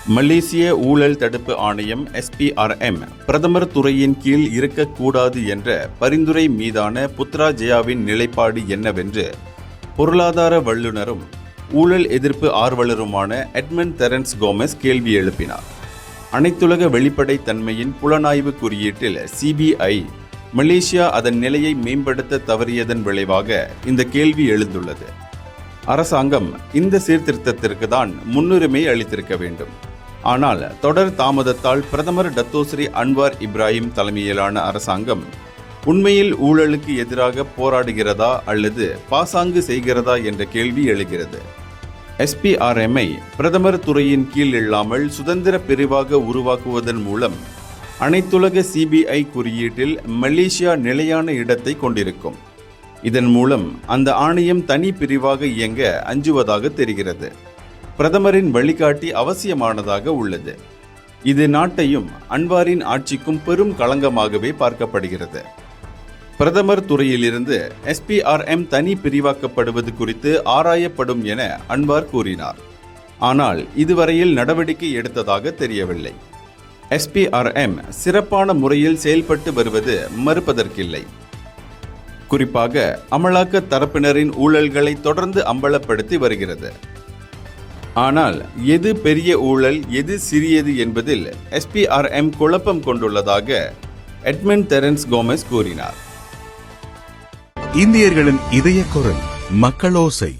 மலேசிய ஊழல் தடுப்பு ஆணையம் SPRM பிரதமர் துறையின் கீழ் இருக்கக்கூடாது என்ற பரிந்துரை மீதான புத்ராஜயாவின் நிலைப்பாடு என்னவென்று பொருளாதார வல்லுநரும் ஊழல் எதிர்ப்பு ஆர்வலருமான எட்மண்ட் தெரன்ஸ் கோமஸ் கேள்வி எழுப்பினார். அனைத்துலக வெளிப்படைத்தன்மையின் புலனாய்வு குறியீட்டில் CBI மலேசியா அதன் நிலையை மேம்படுத்த தவறியதன் விளைவாக இந்த கேள்வி எழுந்துள்ளது. அரசாங்கம் இந்த சீர்திருத்தத்திற்கு தான் முன்னுரிமை அளித்திருக்க வேண்டும். ஆனால் தொடர் தாமதத்தால் பிரதமர் டத்தோஸ்ரீ அன்வார் இப்ராஹிம் தலைமையிலான அரசாங்கம் உண்மையில் ஊழலுக்கு எதிராக போராடுகிறதா அல்லது பாசாங்கு செய்கிறதா என்ற கேள்வி எழுகிறது. SPRM-ஐ பிரதமர் துறையின் கீழ் இல்லாமல் சுதந்திர பிரிவாக உருவாக்குவதன் மூலம் அனைத்துலக CBI குறியீட்டில் மலேசியா நிலையான இடத்தை கொண்டிருக்கும். இதன் மூலம் அந்த ஆணையம் தனி பிரிவாக இயங்க அஞ்சுவதாக தெரிகிறது. பிரதமரின் வழிகாட்டி அவசியமானதாக உள்ளது. இது நாட்டையும் அன்வாரின் ஆட்சிக்கும் பெரும் களங்கமாகவே பார்க்கப்படுகிறது. பிரதமர் துறையிலிருந்து SPRM தனி பிரிவாக்கப்படுவது குறித்து ஆராயப்படும் என அன்வார் கூறினார். ஆனால் இதுவரையில் நடவடிக்கை எடுத்ததாக தெரியவில்லை. SPRM சிறப்பான முறையில் செயல்பட்டு வருவது மறுப்பதற்கில்லை. குறிப்பாக அமலாக்க தரப்பினரின் ஊழல்களை தொடர்ந்து அம்பலப்படுத்தி வருகிறது. ஆனால் எது பெரிய ஊழல் எது சிறியது என்பதில் SPRM குழப்பம் கொண்டுள்ளதாக எட்மண்ட் தெரன்ஸ் கோமஸ் கூறினார். இந்தியர்களின் இதய குரல் மக்களோசை.